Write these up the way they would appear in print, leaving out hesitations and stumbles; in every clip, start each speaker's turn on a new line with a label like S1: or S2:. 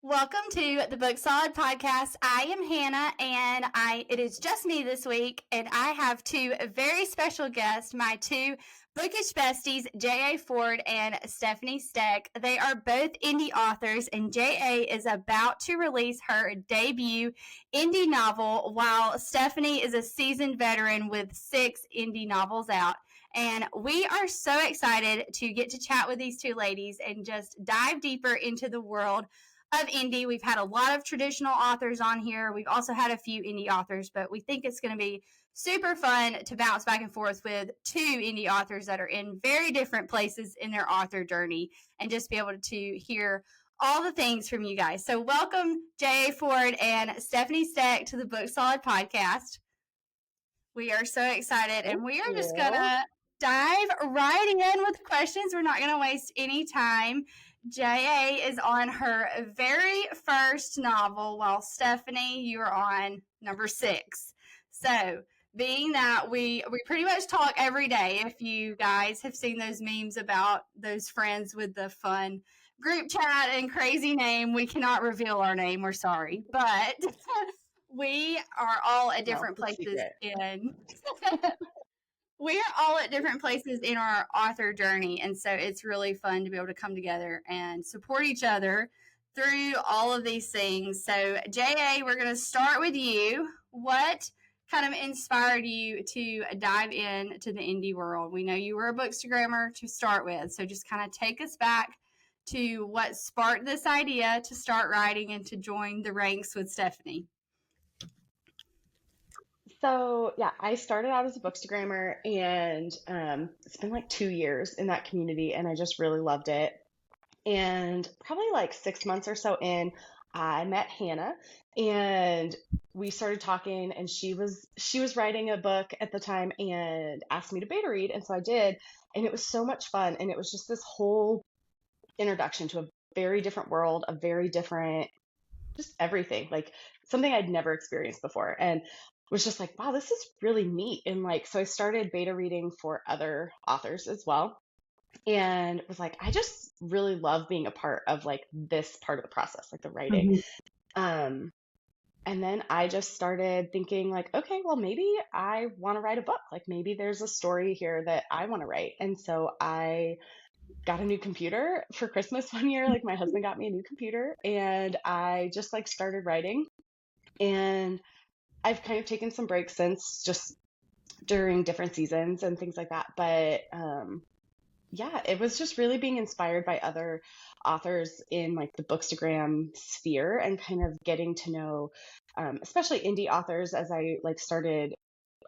S1: Welcome to the Book Solid Podcast. I am Hannah, and it is just me this week, and I have two very special guests, my two bookish besties, J.A Forde and Stefanie Steck. They are both indie authors, and J.A is about to release her debut indie novel, while Stefanie is a seasoned veteran with 6 indie novels out. And we are so excited to get to chat with these two ladies and just dive deeper into the world of indie. We've had a lot of traditional authors on here. We've also had a few indie authors, but we think it's going to be super fun to bounce back and forth with two indie authors that are in very different places in their author journey and just be able to hear all the things from you guys. So welcome J.A Forde and Stefanie Steck to the Book Solid Podcast. We are so excited, and we are just going to dive right in with questions. We're not going to waste any time. J.A is on her very first novel, while Stefanie, you are on number 6. So, being that we pretty much talk every day, if you guys have seen those memes about those friends with the fun group chat and crazy name, we cannot reveal our name. We're sorry, but we are all at different places in we are all at different places in our author journey, and so it's really fun to be able to come together and support each other through all of these things. So J.A, we're going to start with you. What kind of inspired you to dive into the indie world? We know you were a bookstagrammer to start with, so just kind of take us back to what sparked this idea to start writing and to join the ranks with Stefanie.
S2: So yeah, I started out as a bookstagrammer, and it's been like 2 years in that community, and I just really loved it. And probably like 6 months or so in, I met Hannah, and we started talking. And she was writing a book at the time and asked me to beta read, and so I did, and it was so much fun. And it was just this whole introduction to a very different world, a very different, just everything, like something I'd never experienced before, and was just like, wow, this is really neat. And like, so I started beta reading for other authors as well, and was like, I just really love being a part of like this part of the process, like the writing. Um, and then I just started thinking like, okay, well, maybe I want to write a book. Like maybe there's a story here that I want to write. And so I got a new computer for Christmas one year. Like my husband got me a new computer, and I just like started writing. And I've kind of taken some breaks since, just during different seasons and things like that. But yeah, it was just really being inspired by other authors in like the bookstagram sphere, and kind of getting to know, especially indie authors, as I like started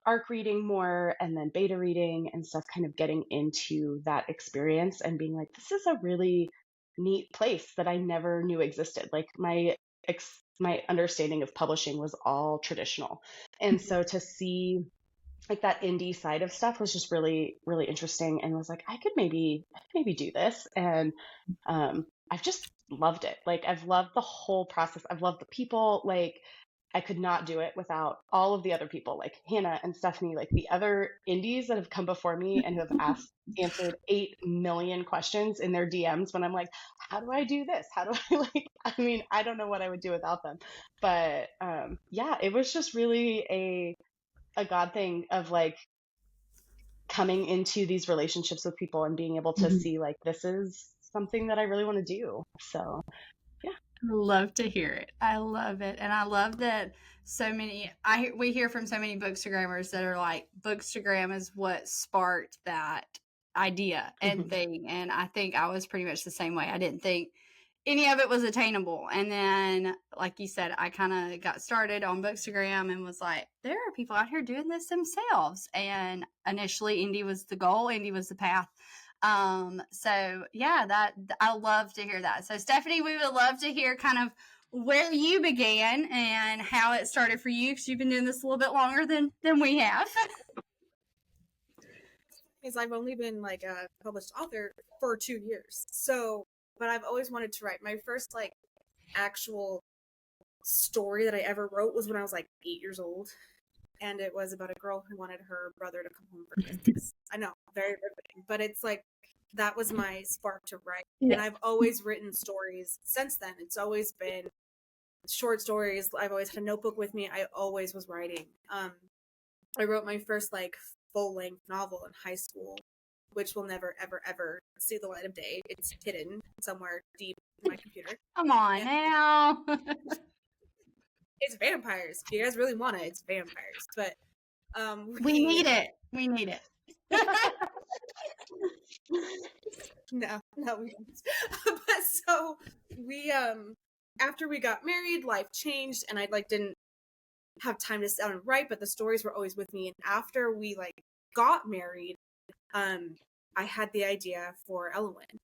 S2: ARC reading more and then beta reading and stuff, kind of getting into that experience and being like, this is a really neat place that I never knew existed. Like my understanding of publishing was all traditional. And so to see like that indie side of stuff was just really, really interesting, and was like, I could maybe do this. And I've just loved it. Like I've loved the whole process. I've loved the people. Like I could not do it without all of the other people, like Hannah and Stefanie, like the other indies that have come before me and who have answered 8 million questions in their DMs when I'm like, how do I do this? How do I like, I mean, I don't know what I would do without them. But yeah, it was just really a God thing of like coming into these relationships with people and being able to see like, this is something that I really want to do. So yeah.
S1: I love to hear it. I love it. And I love that so many, we hear from so many bookstagrammers that are like, bookstagram is what sparked that idea and thing. And I think I was pretty much the same way. I didn't think any of it was attainable. And then, like you said, I kind of got started on bookstagram and was like, there are people out here doing this themselves. And initially, indie was the goal, indie was the path. So yeah, that I love to hear that. So Stefanie, we would love to hear kind of where you began and how it started for you, because you've been doing this a little bit longer than we have.
S3: Because I've only been like a published author for 2 years. So, but I've always wanted to write. My first like actual story that I ever wrote was when I was like 8 years old. And it was about a girl who wanted her brother to come home for Christmas. I know, very riveting. But it's like, that was my spark to write.
S1: Yeah.
S3: And I've always written stories since then. It's always been short stories. I've always had a notebook with me. I always was writing. I wrote my first like full-length novel in high school, which will never, ever, ever see the light of day. It's hidden somewhere deep in my computer.
S1: Come on now.
S3: It's vampires. If you guys really want it, it's vampires. But
S1: We need it. We need it.
S3: No, we don't. But so we after we got married, life changed, and I like didn't have time to sit down and write, but the stories were always with me. And after we like got married, I had the idea for Elowen,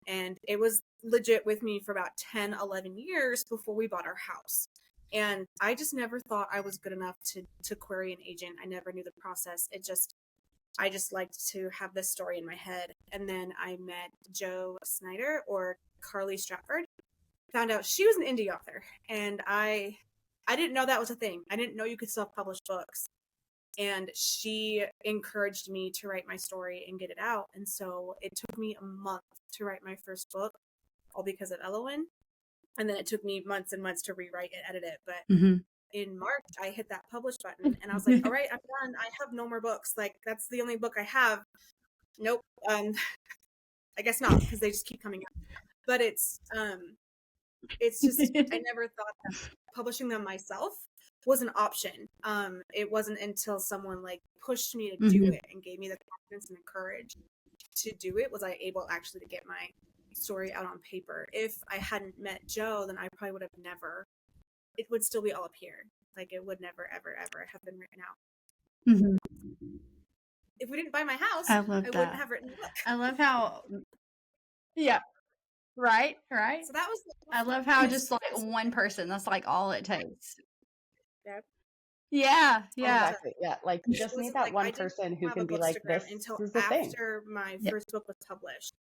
S3: and it was legit with me for about 10, 11 years before we bought our house. And I just never thought I was good enough to query an agent. I never knew the process. I just liked to have this story in my head. And then I met Jo Snyder, or Carly Stratford. Found out she was an indie author, and I didn't know that was a thing. I didn't know you could self-publish books. And she encouraged me to write my story and get it out. And so it took me a month to write my first book, all because of Elowen. And then it took me months and months to rewrite and edit it. But in March, I hit that publish button, and I was like, all right, I'm done. I have no more books. Like, that's the only book I have. Nope. I guess not, because they just keep coming out. But it's just, I never thought that publishing them myself was an option. It wasn't until someone like pushed me to do it and gave me the confidence and the courage to do it was I able actually to get my story out on paper. If I hadn't met Jo, then I probably would have never, it would still be all up here. Like, it would never, ever, ever have been written out. If we didn't buy my house, I wouldn't have written the book.
S1: I love how, yeah, right.
S3: So that was,
S1: I love how just like one person, that's like all it takes.
S3: Yep.
S1: Yeah.
S2: Exactly. Yeah. Like, you just need that one person who can be like, this
S3: until
S2: is the thing.
S3: after my first book was published.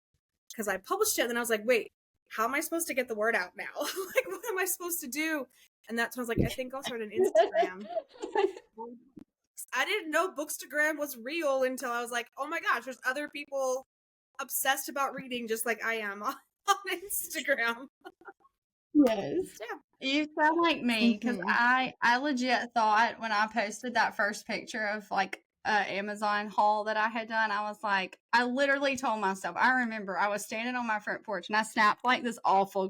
S3: Because I published it, and then I was like, wait, how am I supposed to get the word out now? Like, what am I supposed to do? And that's when I was like, I think I'll start an Instagram. I didn't know Bookstagram was real until I was like, oh my gosh, there's other people obsessed about reading just like I am on Instagram.
S1: Yes. Yeah. You sound like me, because I legit thought when I posted that first picture of like Amazon haul that I had done, I was like, I literally told myself, I remember I was standing on my front porch and I snapped like this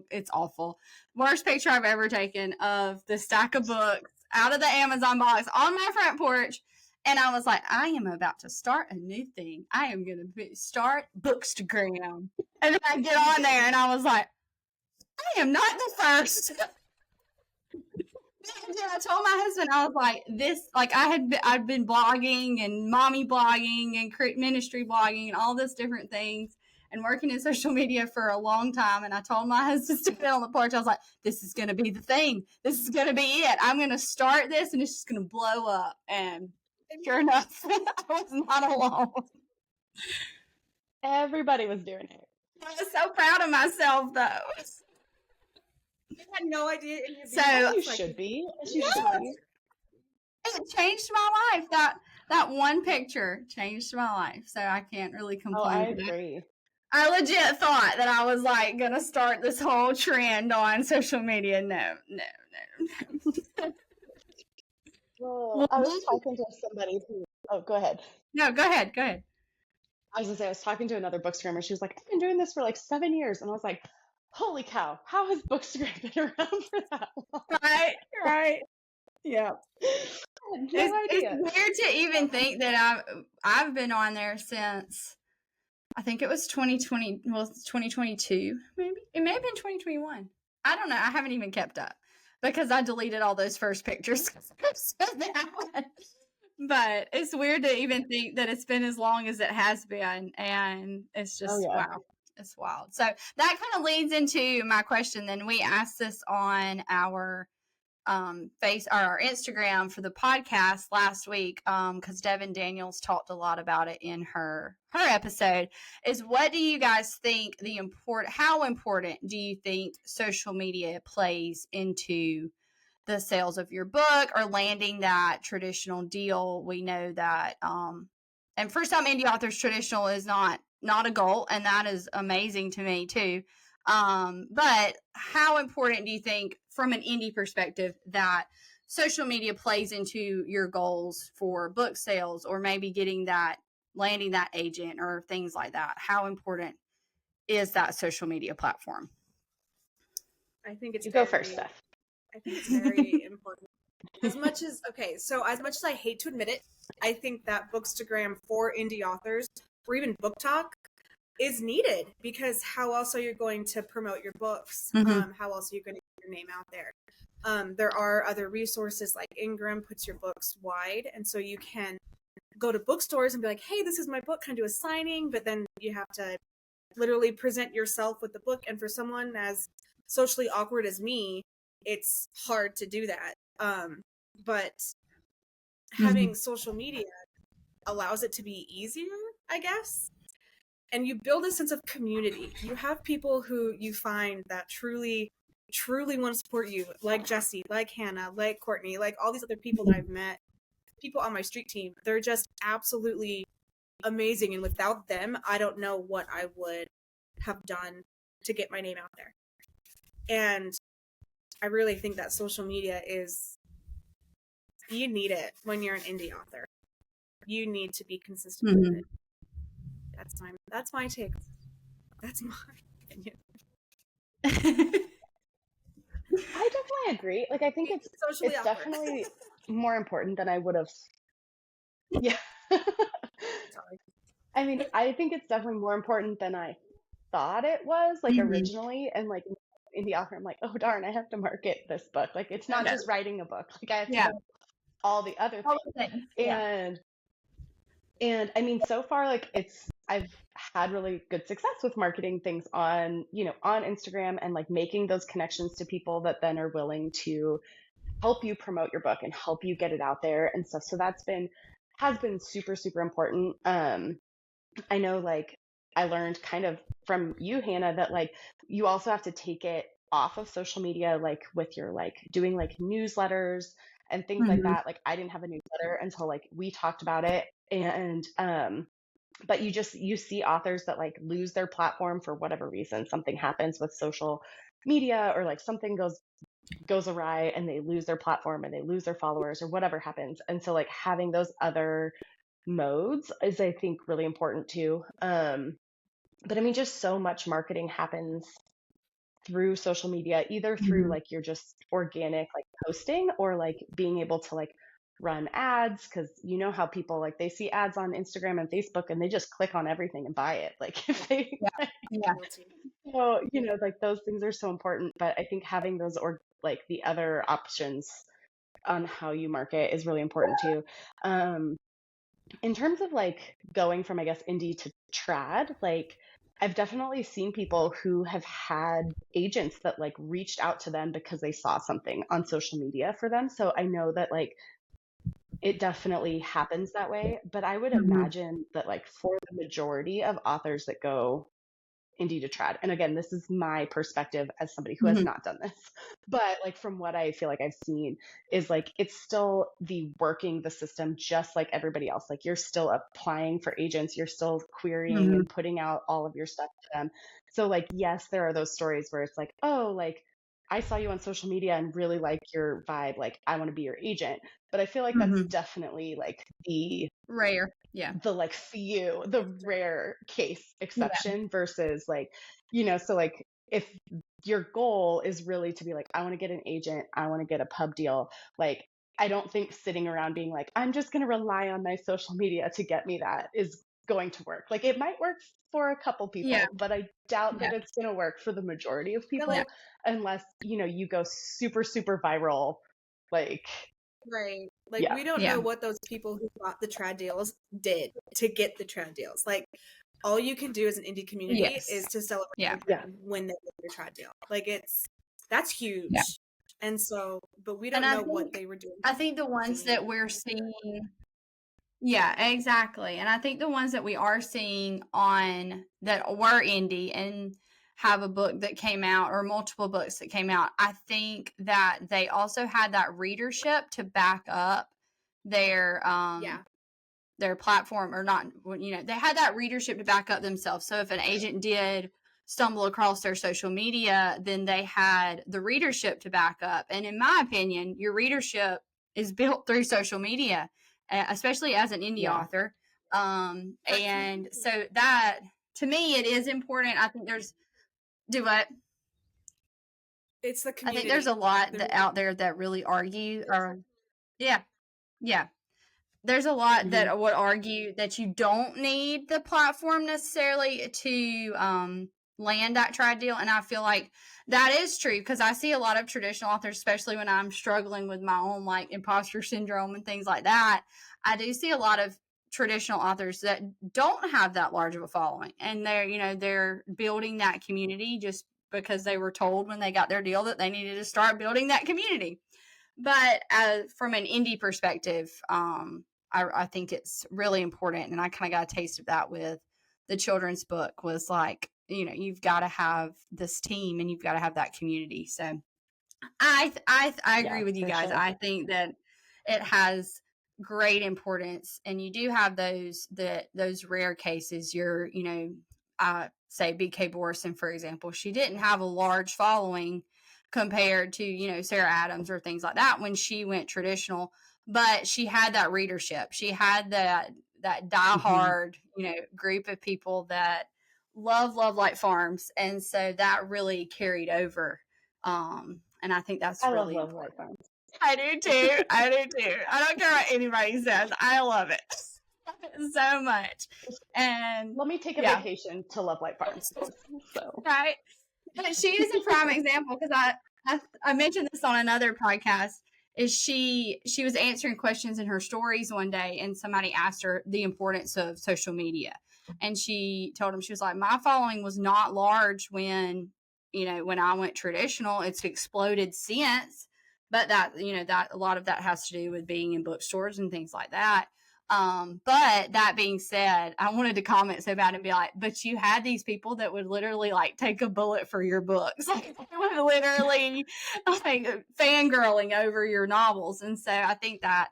S1: it's awful, worst picture I've ever taken of the stack of books out of the Amazon box on my front porch. And I was like, I am about to start a new thing. I am going to start Bookstagram. And then I get on there and I was like, I am not the first. I told my husband, I was like, this, like I'd been blogging and mommy blogging and ministry blogging and all this different things and working in social media for a long time. And I told my husband to sit on the porch. I was like, this is going to be the thing. This is going to be it. I'm going to start this and it's just going to blow up. And sure enough, I was not alone.
S2: Everybody was doing it.
S1: I was so proud of myself, though.
S3: I had no idea.
S2: You should be. You should be.
S1: It changed my life. That one picture changed my life. So I can't really complain.
S2: Oh, I agree.
S1: I legit thought that I was like gonna start this whole trend on social media. No.
S2: Well, I was talking to somebody who. Oh, go ahead.
S1: No, go ahead.
S2: I was gonna say, I was talking to another bookstagrammer. She was like, I've been doing this for like 7 years, and I was like, holy cow, how has Bookstagram been around for that long?
S1: Right. Yeah. It's weird to even think that I've been on there since, I think it was 2020, well, 2022, maybe. It may have been 2021. I don't know. I haven't even kept up because I deleted all those first pictures. But it's weird to even think that it's been as long as it has been. And it's just, wow. It's wild. So that kind of leads into my question. Then we asked this on our our Instagram for the podcast last week, because Devin Daniels talked a lot about it in her episode. Is what do you guys think how important do you think social media plays into the sales of your book or landing that traditional deal? We know that and for some indie authors, traditional is not not a goal, and that is amazing to me too. But how important do you think, from an indie perspective, that social media plays into your goals for book sales, or maybe landing that agent or things like that? How important is that social media platform?
S3: I think it's
S2: You go first, Steph.
S3: I think it's very important. As much as I hate to admit it, I think that Bookstagram for indie authors, or even Book Talk, is needed, because how else are you going to promote your books? How else are you going to get your name out there? There are other resources, like Ingram puts your books wide, and so you can go to bookstores and be like, hey, this is my book, can I do a signing? But then you have to literally present yourself with the book, and for someone as socially awkward as me, it's hard to do that. But having social media allows it to be easier, I guess. And you build a sense of community. You have people who you find that truly want to support you, like Jesse, like Hannah, like Courtney, like all these other people that I've met, people on my street team. They're just absolutely amazing. And without them, I don't know what I would have done to get my name out there. And I really think that social media you need it when you're an indie author. You need to be consistent with it. That's my take. That's my opinion.
S2: I definitely agree. Like, I think it's definitely more important than I would have. Yeah.
S3: Sorry.
S2: I mean, I think it's definitely more important than I thought it was, like, originally. And like in the author, I'm like, oh darn, I have to market this book. Like, it's not just writing a book. Like, I have to do all the other things. And I mean, so far, like, I've had really good success with marketing things on Instagram, and like making those connections to people that then are willing to help you promote your book and help you get it out there and stuff. So has been super, super important. I know, like, I learned kind of from you, Hannah, that like you also have to take it off of social media, like with your like doing like newsletters and things like that. Like, I didn't have a newsletter until like we talked about it. And but you see authors that like lose their platform for whatever reason. Something happens with social media, or like something goes awry and they lose their platform and they lose their followers or whatever happens. And so like having those other modes is, I think, really important too. But I mean, just so much marketing happens through social media, either through like your just organic like posting, or like being able to like run ads, because you know how people like they see ads on Instagram and Facebook and they just click on everything and buy it. Like, if they so like those things are so important. But I think having those, or like the other options on how you market, is really important too. In terms of like going from, I guess, indie to trad, like I've definitely seen people who have had agents that like reached out to them because they saw something on social media for them. So I know that like it definitely happens that way. But I would imagine that like for the majority of authors that go indie to trad, and again, this is my perspective as somebody who has not done this, but like from what I feel like I've seen, is like it's still working the system just like everybody else. Like, you're still applying for agents, you're still querying and putting out all of your stuff to them. So like, yes, there are those stories where it's like, oh, like, I saw you on social media and really like your vibe, like I want to be your agent. But I feel like that's definitely like the
S1: rare,
S2: like few, the rare case exception, versus like, so like if your goal is really to be like, I want to get an agent, I want to get a pub deal, like I don't think sitting around being like, I'm just going to rely on my social media to get me that is going to work. Like, it might work for a couple people, but I doubt that it's going to work for the majority of people, unless you go super, super viral, like.
S3: Right. Like, we don't know what those people who got the trad deals did to get the trad deals. Like, all you can do as an indie community is to celebrate them when they get their trad deal. Like, that's huge. And so, but we don't know what they were doing.
S1: I think the ones that we're seeing, exactly. And I think the ones that we are seeing on that were indie and have a book that came out, or multiple books that came out, I think that they also had that readership to back up their their platform, or not, they had that readership to back up themselves. So if an agent did stumble across their social media, then they had the readership to back up. And in my opinion, your readership is built through social media, especially as an indie author. And so that, to me, it is important. I think do what?
S3: It's the community.
S1: I think there's a lot out there that really argue, or yeah. There's a lot that would argue that you don't need the platform necessarily to land that trad deal. And I feel like that is true, because I see a lot of traditional authors, especially when I'm struggling with my own like imposter syndrome and things like that. I do see a lot of traditional authors that don't have that large of a following, and they're building that community just because they were told when they got their deal that they needed to start building that community. But from an indie perspective, I think it's really important. And I kind of got a taste of that with the children's book, was like, you've got to have this team and you've got to have that community. So I agree with you guys. Sure. I think that it has great importance, and you do have those rare cases. Say BK Borison, for example, she didn't have a large following compared to, Sarah Adams or things like that when she went traditional, but she had that readership. She had that diehard, group of people that love Light Farms. And so that really carried over. And I think that's really important. Light Farms. I do too. I don't care what anybody says. I love it so much. And
S2: let me take a vacation to Love Light Farms. So.
S1: Right. But she is a prime example, because I mentioned this on another podcast. Is she was answering questions in her stories one day, and somebody asked her the importance of social media, and she told him, she was like, my following was not large when I went traditional. It's exploded since, but that a lot of that has to do with being in bookstores and things like that. But that being said, I wanted to comment so bad and be like, but you had these people that would literally like take a bullet for your books. Like, they would literally like fangirling over your novels. And so I think that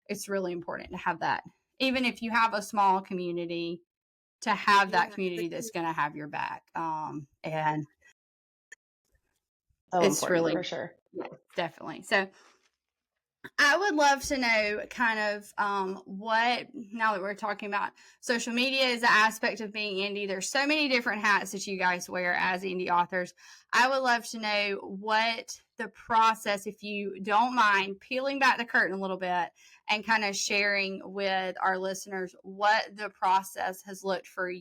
S1: it's really important to have that, even if you have a small community, to have that community that's going to have your back. And it's really, for sure. Yeah, definitely. So I would love to know kind of what, now that we're talking about social media as an aspect of being indie, there's so many different hats that you guys wear as indie authors. I would love to know what the process, if you don't mind peeling back the curtain a little bit and kind of sharing with our listeners what the process has looked for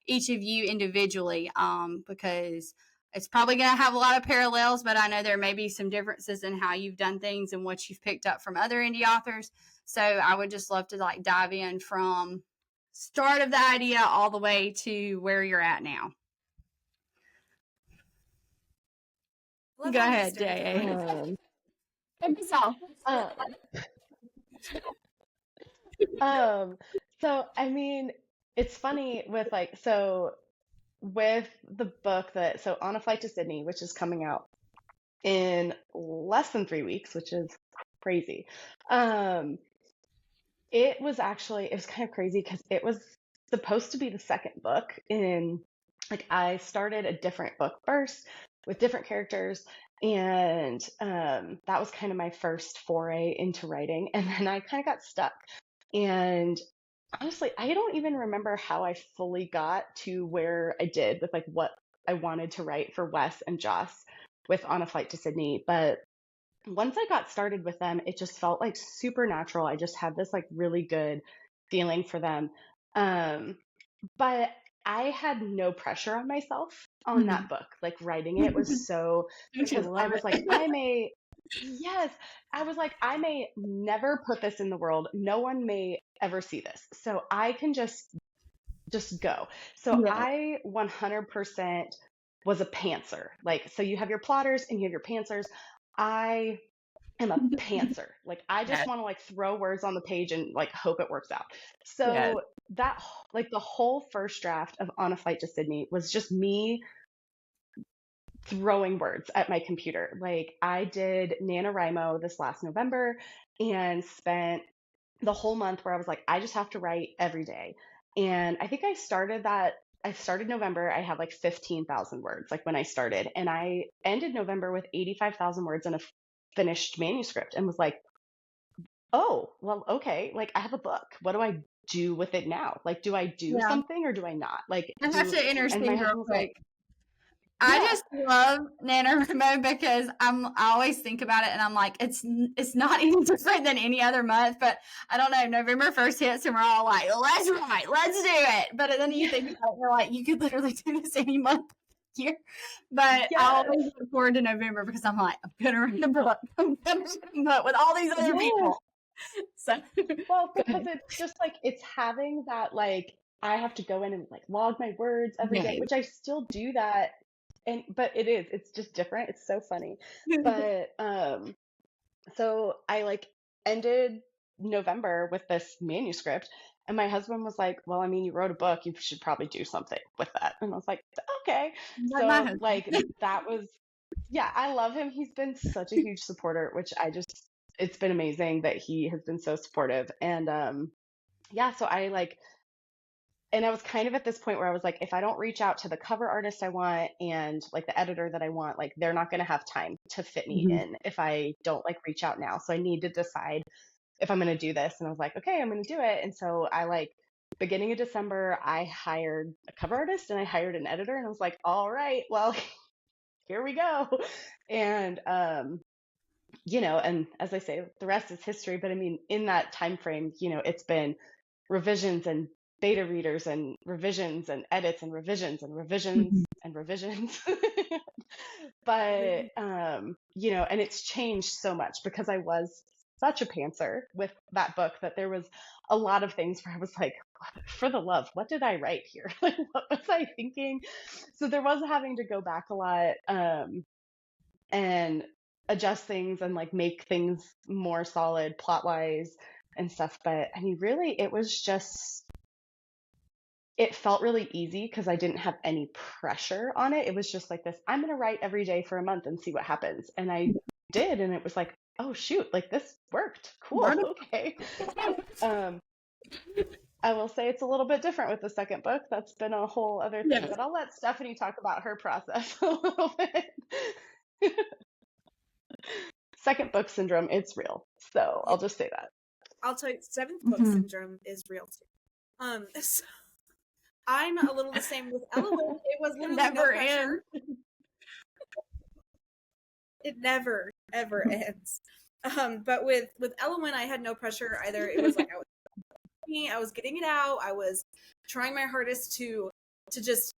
S1: each of you individually, because it's probably going to have a lot of parallels, but I know there may be some differences in how you've done things and what you've picked up from other indie authors. So I would just love to like dive in from start of the idea all the way to where you're at now. Go ahead, J.A.
S2: So I mean, it's funny with with the book On a Flight to Sydney, which is coming out in less than 3 weeks, which is crazy. It was kind of crazy because it was supposed to be the second book in, I started a different book first with different characters, and that was kind of my first foray into writing, and then I kind of got stuck. And honestly, I don't even remember how I fully got to where I did with what I wanted to write for Wes and Joss with On a Flight to Sydney. But once I got started with them, it just felt supernatural. I just had this really good feeling for them. But I had no pressure on myself on that book. Writing it was so, because I was I may never put this in the world. No one may ever see this. So I can just go. So yeah. I 100% was a pantser. So you have your plotters and you have your pantsers. I am a pantser. I just want to throw words on the page and hope it works out. So that the whole first draft of On a Flight to Sydney was just me throwing words at my computer. I did NaNoWriMo this last November and spent the whole month where I was like, I just have to write every day. And I think I started November, I had like 15,000 words, like when I started. And I ended November with 85,000 words in a finished manuscript and was like, oh, well, okay, like I have a book. What do I do with it now? Like, do I do
S1: Yeah.
S2: something or do I not? Like,
S1: I have to
S2: and my
S1: intercede real
S2: husband was like,
S1: quick. I
S2: yeah,
S1: just love NaNoWriMo because I always think about it and I'm like, it's not any different than any other month, but I don't know, November 1st hits and we're all like, let's write, let's do it. But then you think about it, you're like, you could literally do this any month here. But I
S2: yes,
S1: always look forward to November because I'm like, I'm gonna write a book. I'm gonna write a book with all these other
S2: yes.
S1: people. So
S2: Well, because it's just like it's having that like I have to go in and like log my words every day,
S1: yeah.
S2: which I still do that. And but it's just different. It's so funny. But so I like ended November with this manuscript and my husband was like, "Well, I mean, you wrote a book, you should probably do something with that." And I was like, "Okay."
S1: Like my
S2: So
S1: husband.
S2: like that was yeah, I love him. He's been such a huge supporter, which it's been amazing that he has been so supportive. And yeah, so I like and I was kind of at this point where I was like, if I don't reach out to the cover artist I want and like the editor that I want, like they're not going to have time to fit me
S1: Mhm.
S2: in if I don't like reach out now. So I need to decide if I'm going to do this. And I was like, okay, I'm going to do it. And so I like beginning of December, I hired a cover artist and I hired an editor and I was like, all right, well, here we go. And and as I say, the rest is history. But I mean, in that time frame, it's been revisions and beta readers and revisions and edits and revisions and revisions
S1: Mhm.
S2: and revisions. But and it's changed so much because I was such a pantser with that book that there was a lot of things where I was like, for the love, what did I write here? Like, what was I thinking? So there was having to go back a lot. And adjust things and like make things more solid plot wise and stuff. But I mean, really, it felt really easy because I didn't have any pressure on it. It was just like this, I'm going to write every day for a month and see what happens. And I did. And it was like, oh, shoot, like this worked. Cool. Okay. Um, I will say it's a little bit different with the second book. That's been a whole other thing,
S1: Yeah.
S2: but I'll let Stephanie talk about her process a little bit. Second book syndrome, it's real. So
S3: Yeah.
S2: I'll just say that.
S3: I'll tell you, seventh book
S1: Mhm.
S3: syndrome is real too. So I'm a little the same with Eloise. It was literally no
S1: Never
S3: pressure.
S1: ends.
S3: It never ever ends. But with Eloise, I had no pressure either. It was like I was getting it out. I was trying my hardest to just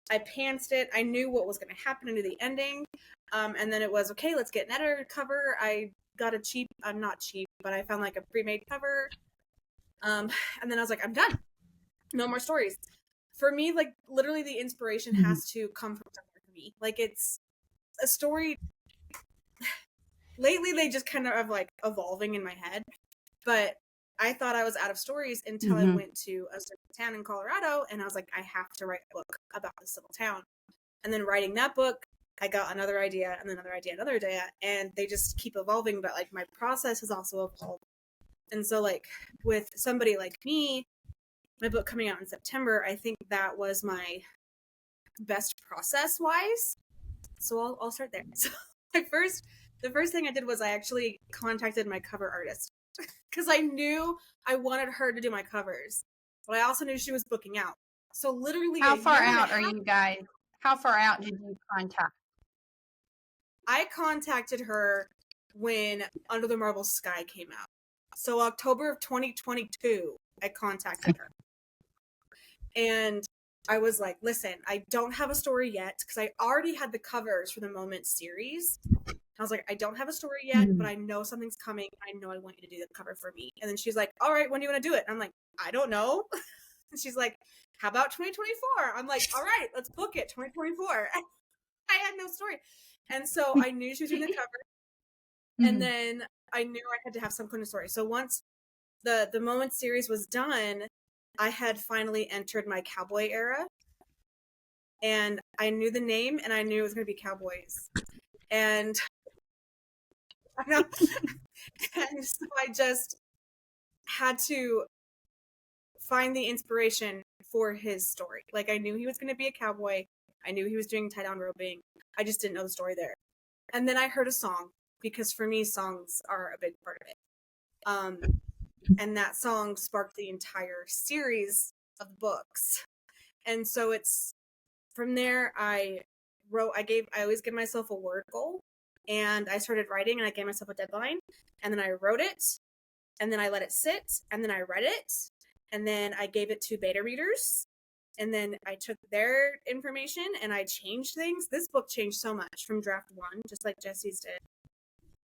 S3: I pantsed it. I knew what was going to happen. I knew the ending. And then it was okay. Let's get an editor cover. I got a cheap. I'm not cheap, but I found like a pre-made cover. And then I was like, I'm done. No more stories. For me, like literally, the inspiration has to come from somewhere for me. Like it's a story. Lately, they just kind of are like evolving in my head, but I thought I was out of stories until I went to a certain town in Colorado, and I was like, I have to write a book about this little town. And then writing that book, I got another idea, and then another idea, another idea, and they just keep evolving. But like my process has also evolved. And so, like with somebody like me, my book coming out in September, I think that was my best process wise. So I'll start there. So the first thing I did was I actually contacted my cover artist because I knew I wanted her to do my covers, but I also knew she was booking out. So literally,
S1: How far out are you guys? How far out did you contact?
S3: I contacted her when Under the Marble Sky came out. So October of 2022, I contacted her. And I was like, listen, I don't have a story yet because I already had the covers for the Moment series. I was like, I don't have a story yet, but I know something's coming. I know I want you to do the cover for me. And then she's like, all right, when do you want to do it? And I'm like, I don't know. And she's like, how about 2024? I'm like, all right, let's book it, 2024. I had no story. And so I knew she was doing the cover. And then I knew I had to have some kind of story. So once the Moment series was done, I had finally entered my cowboy era. And I knew the name and I knew it was going to be Cowboys. And I know. And so had to find the inspiration for his story. Like, I knew he was going to be a cowboy. I knew he was doing tie-down roping. I just didn't know the story there. And then I heard a song, because for me, songs are a big part of it. And that song sparked the entire series of books. And so it's from there, I always give myself a word goal, and I started writing, and I gave myself a deadline, and then I wrote it, and then I let it sit, and then I read it, and then I gave it to beta readers, and then I took their information and I changed things. This book changed so much from draft 1, just like Jesse's did.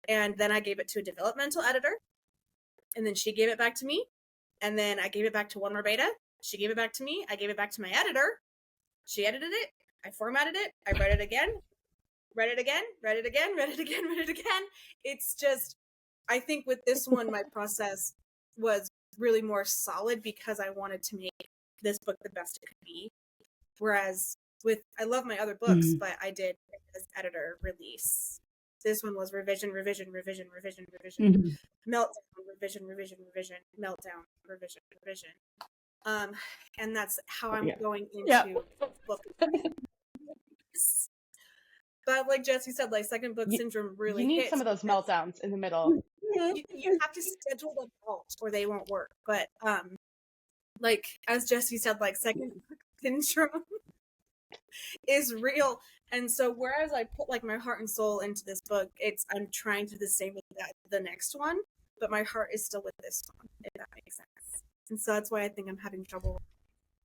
S3: And then I gave it to a developmental editor, and then she gave it back to me, and then I gave it back to one more beta. She gave it back to me. I gave it back to my editor. She edited it. I formatted it. I read it again, read it again, read it again, read it again, read it again. It's just, I think with this one, my process was really more solid because I wanted to make this book the best it could be. Whereas I love my other books, but I did this editor release. This one was revision, revision, revision, revision, revision, meltdown, revision, revision, revision, meltdown, revision, revision. And that's how I'm going into book. But like Jesse said, like second book syndrome really
S2: you need
S3: hits
S2: some of those meltdowns in the middle.
S3: You have to schedule them out or they won't work. But like as Jesse said, like second book syndrome is real. And so whereas I put like my heart and soul into this book, I'm trying to do the same with the next one, but my heart is still with this one, if that makes sense. And so that's why I think I'm having trouble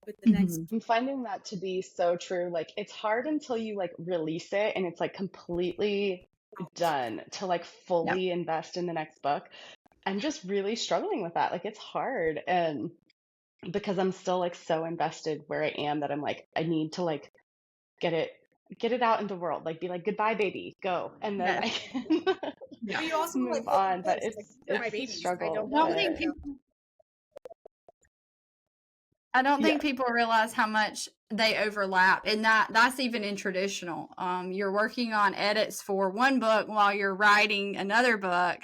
S3: with the next.
S2: I'm finding that to be so true. Like it's hard until you like release it and it's like completely done to like fully invest in the next book. I'm just really struggling with that. Like it's hard, and because I'm still like so invested where I am that I'm like I need to like get it out in the world, like be like goodbye baby, go, and then I can
S3: But you also
S2: move on. But it's a struggle.
S1: I don't think people realize how much they overlap, and that's even in traditional. You're working on edits for one book while you're writing another book,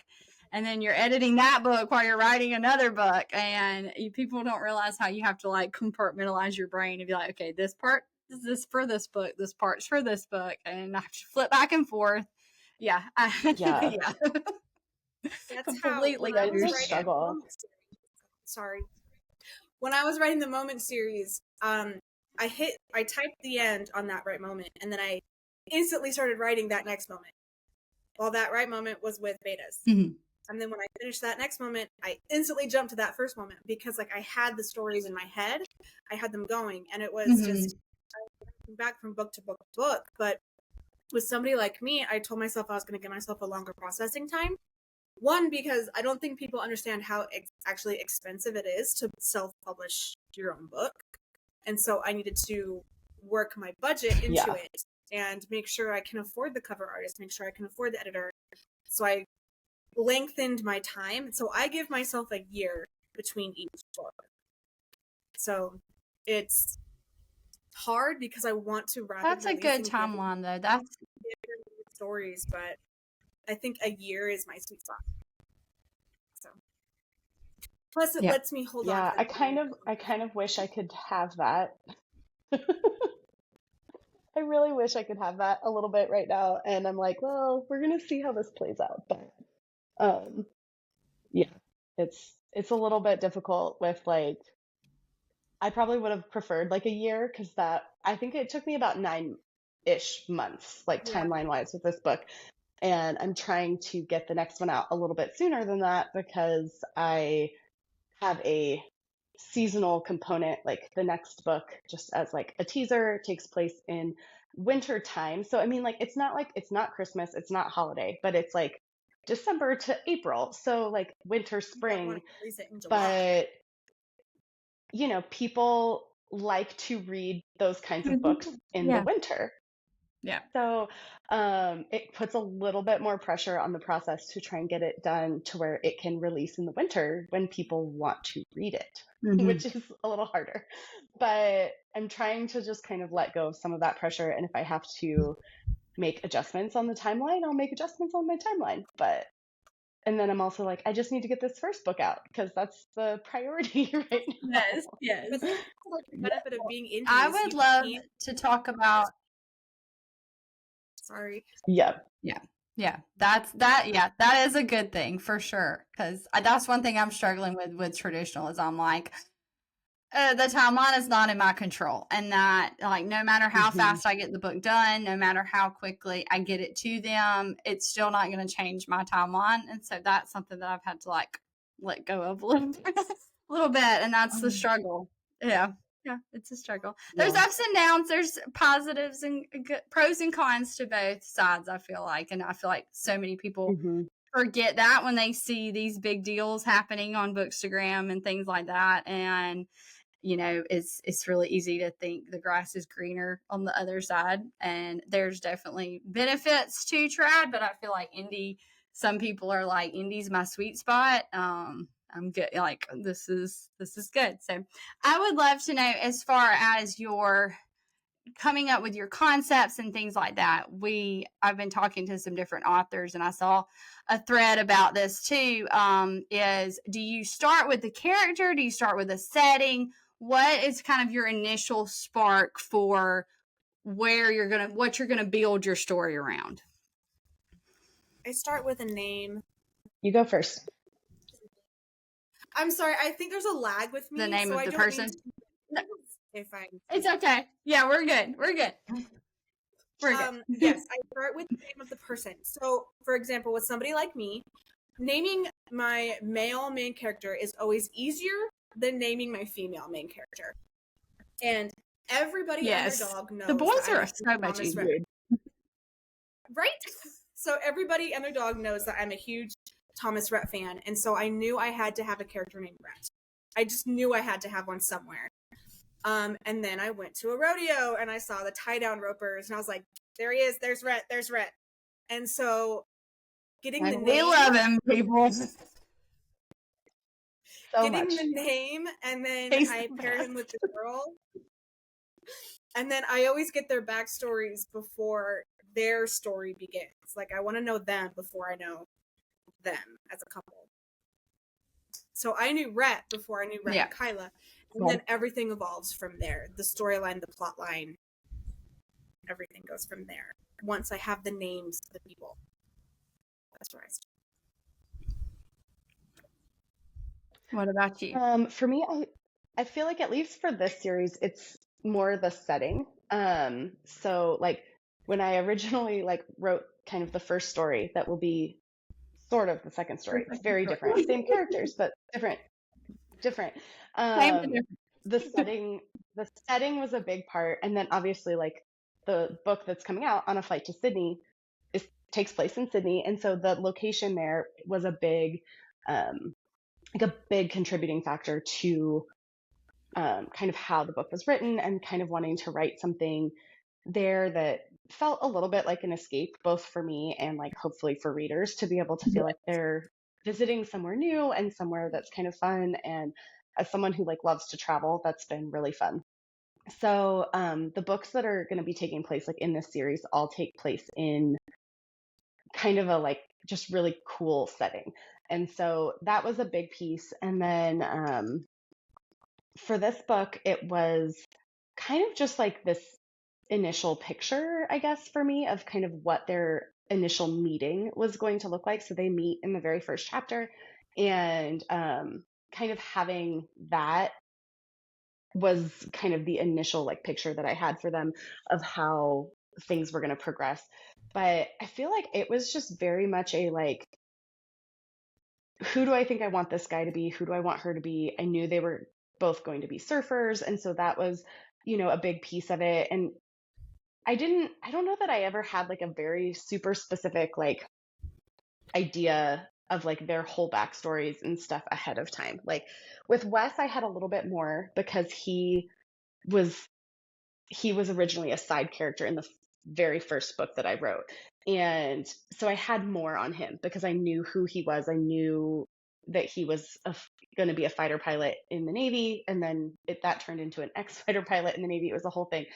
S1: and then you're editing that book while you're writing another book, and people don't realize how you have to like compartmentalize your brain and be like, okay, this part is this for this book, this part's for this book, and I have to flip back and forth. Yeah.
S3: That's
S1: completely
S2: struggle.
S3: Sorry. When I was writing the Moment series, I typed the end on that right moment, and then I instantly started writing that next moment. While that right moment was with betas. And then when I finished that next moment, I instantly jumped to that first moment because like I had the stories in my head, I had them going, and it was just back from book to book to book. But with somebody like me, I told myself I was going to give myself a longer processing time. One, because I don't think people understand how actually expensive it is to self-publish your own book. And so I needed to work my budget into it and make sure I can afford the cover artist, make sure I can afford the editor. So I lengthened my time. So I give myself a year between each book. So it's hard because I want to wrap.
S1: That's a good timeline, though. That's
S3: stories, but I think a year is my sweet spot. So plus it lets me hold on.
S2: Yeah, I kind of wish I could have that. I really wish I could have that a little bit right now, and I'm like, well, we're gonna see how this plays out. But it's a little bit difficult with like. I probably would have preferred like a year because I think it took me about 9-ish months, like timeline wise with this book. And I'm trying to get the next one out a little bit sooner than that because I have a seasonal component. Like the next book, just as like a teaser, takes place in winter time. So I mean, like it's not Christmas, it's not holiday, but it's like December to April. So like winter, spring. But you know, people like to read those kinds of books in the winter.
S1: Yeah.
S2: So it puts a little bit more pressure on the process to try and get it done to where it can release in the winter when people want to read it, which is a little harder. But I'm trying to just kind of let go of some of that pressure. And if I have to make adjustments on the timeline, I'll make adjustments on my timeline. But And then I'm also like, I just need to get this first book out because that's the priority right now.
S1: Yes.
S3: But that's like the benefit of being indie.
S1: I
S3: is
S1: would
S3: you
S1: love
S3: can't-
S1: to talk about.
S3: Sorry.
S2: Yeah.
S1: Yeah, that is a good thing for sure. Because that's one thing I'm struggling with traditional is I'm like, the timeline is not in my control, and that like no matter how
S2: Mhm.
S1: fast I get the book done, no matter how quickly I get it to them, it's still not going to change my timeline. And so that's something that I've had to like let go of a little bit, and that's the struggle. Yeah. Yeah, it's a struggle. There's
S2: Yeah.
S1: ups and downs. There's positives and pros and cons to both sides, I feel like. And I feel like so many people
S2: Mhm.
S1: forget that when they see these big deals happening on Bookstagram and things like that. And it's really easy to think the grass is greener on the other side. And there's definitely benefits to trad, but I feel like some people are like, indie's my sweet spot. I'm good. Like this is good. So I would love to know, as far as your coming up with your concepts and things like that. I've been talking to some different authors, and I saw a thread about this too. Is do you start with the character? Do you start with a setting? What is kind of your initial spark for what you're gonna build your story around?
S3: I start with a name.
S2: You go first.
S3: I'm sorry. I think there's a lag with me.
S1: The name
S3: so
S1: of
S3: I
S1: the
S3: don't
S1: person?
S3: Mean to, if I.
S1: It's okay. Yeah, we're good. We're good. We're good.
S3: Yes, I start with the name of the person. So, for example, with somebody like me, naming my male main character is always easier than naming my female main character. And everybody and their dog knows
S1: the boys
S3: that
S1: are
S3: I'm
S1: so much
S3: Thomas
S1: easier.
S3: Rhett. Right? So everybody and their dog knows that I'm a huge Thomas Rhett fan, and so I knew I had to have a character named Rhett. I just knew I had to have one somewhere. And then I went to a rodeo and I saw the tie-down ropers, and I was like, there he is, there's Rhett. And so getting the name.
S1: We love him, people.
S3: Getting the name, and then I pair him with the girl. And then I always get their backstories before their story begins. Like, I want to know them before I know them as a couple. So I knew Rhett before I knew Rhett and Kyla. And then everything evolves from there. The storyline, the plot line, everything goes from there. Once I have the names of the people. That's where I start.
S1: What about you?
S2: For me, I feel like at least for this series, it's more the setting. So like when I originally like wrote kind of the first story that will be sort of the second story, it's very different. Same characters, but different. The setting was a big part, and then obviously like the book that's coming out, On a Flight to Sydney, takes place in Sydney, and so the location there was a big contributing factor to kind of how the book was written, and kind of wanting to write something there that felt a little bit like an escape, both for me and like hopefully for readers to be able to feel like they're visiting somewhere new and somewhere that's kind of fun. And as someone who like loves to travel, that's been really fun. So the books that are going to be taking place like in this series all take place in kind of a like just really cool setting. And so that was a big piece. And then for this book, it was kind of just like this initial picture, I guess, for me of kind of what their initial meeting was going to look like. So they meet in the very first chapter, and kind of having that was kind of the initial like picture that I had for them of how things were going to progress. But I feel like it was just very much a like, who do I think I want this guy to be? Who do I want her to be? I knew they were both going to be surfers, and so that was, a big piece of it. And I don't know that I ever had like a very super specific like idea of like their whole backstories and stuff ahead of time. Like with Wes, I had a little bit more because he was originally a side character in the very first book that I wrote. And so I had more on him because I knew who he was. I knew that he was going to be a fighter pilot in the Navy, and then that turned into an ex-fighter pilot in the Navy. It was a whole thing.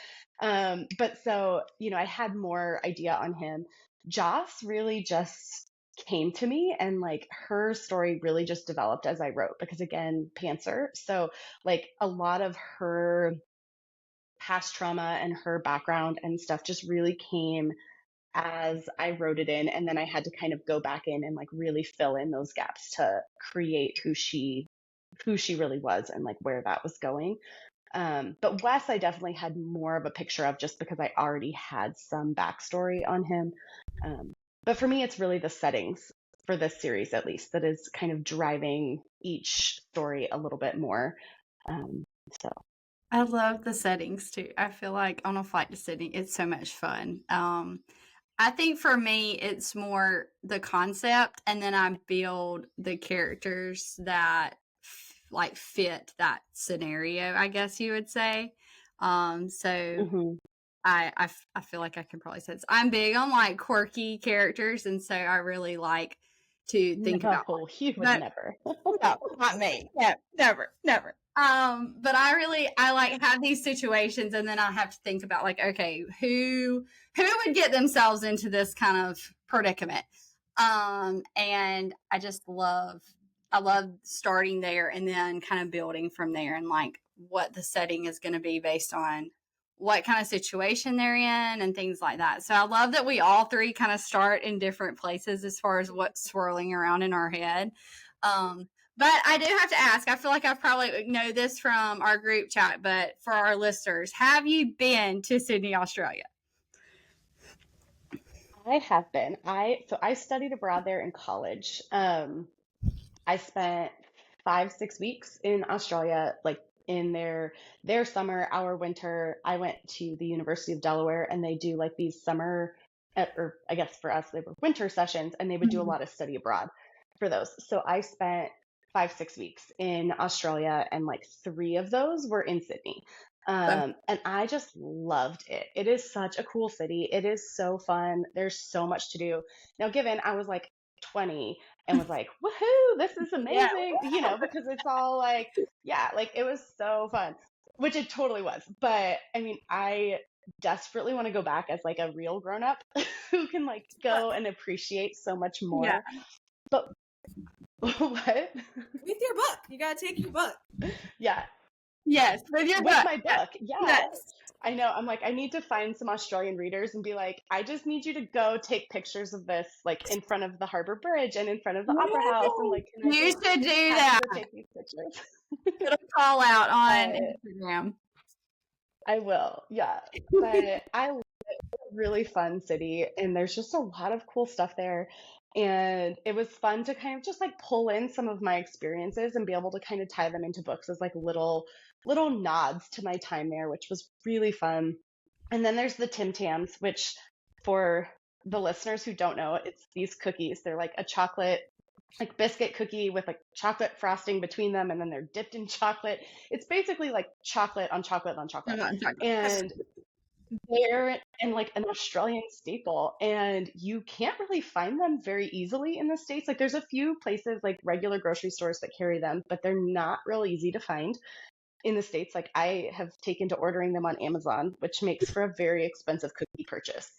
S2: But so, I had more idea on him. Joss really just came to me, and like her story really just developed as I wrote, because again, pantser. So like a lot of her past trauma and her background and stuff just really came as I wrote it in, and then I had to kind of go back in and like really fill in those gaps to create who she really was and like where that was going. But Wes, I definitely had more of a picture of, just because I already had some backstory on him. Um, but for me, it's really the settings for this series, at least, that is kind of driving each story a little bit more. So
S1: I love the settings too. I feel like on a flight to Sydney, it's so much fun. I think for me, it's more the concept, and then I build the characters that like fit that scenario, I guess you would say. So
S2: mhm.
S1: I feel like I can probably say this. I'm big on like quirky characters, and so I really like to think about
S2: No, you would
S1: but
S2: never.
S1: no, not me. Yeah, never, never. But I like have these situations, and then I have to think about like, okay, who would get themselves into this kind of predicament? And I love starting there and then kind of building from there, and like what the setting is going to be based on what kind of situation they're in and things like that. So I love that we all three kind of start in different places as far as what's swirling around in our head. Um, but I do have to ask, I feel like I probably know this from our group chat, but for our listeners, have you been to Sydney, Australia?
S2: I have been. I studied abroad there in college. I spent 5, 6 weeks in Australia, like in their summer, our winter. I went to the University of Delaware, and they do like these summer, or I guess for us they were winter sessions, and they would do a
S1: Mhm.
S2: lot of study abroad for those. So I spent 5, 6 weeks in Australia, and like 3 of those were in Sydney.
S1: So,
S2: And I just loved it. It is such a cool city. It is so fun. There's so much to do. Now, given I was like 20 and was like, woohoo, this is
S1: yeah.
S2: amazing, because it's all like, yeah, like it was so fun, which it totally was. But I mean, I desperately want to go back as like a real grown up who can like
S3: But
S2: go and appreciate so much
S1: Yeah.
S2: more. But what?
S3: with your book, you gotta take your book.
S2: Yeah,
S1: Yes. With your
S2: with
S1: book.
S2: my
S1: Yeah.
S2: book. Yeah.
S1: Yes.
S2: I know. I'm like, I need to find some Australian readers and be like, I just need you to go take pictures of this, like in front of the Harbor Bridge and in front of the Opera House. And like, can I
S1: You
S2: just
S1: should do
S2: have you
S1: that.
S2: go take these pictures?
S1: Put a call out on
S2: But
S1: Instagram.
S2: I will. Yeah. But I love it. It's a really fun city, and there's just a lot of cool stuff there. And it was fun to kind of just like pull in some of my experiences and be able to kind of tie them into books as like little nods to my time there, which was really fun. And then there's the Tim Tams, which for the listeners who don't know, it's these cookies. They're like a chocolate, like biscuit cookie with like chocolate frosting between them, and then they're dipped in chocolate. It's basically like chocolate on chocolate on chocolate. And they're in like an Australian staple, and you can't really find them very easily in the States. Like there's a few places, like regular grocery stores, that carry them, but they're not real easy to find in the States. Like I have taken to ordering them on Amazon, which makes for a very expensive cookie purchase.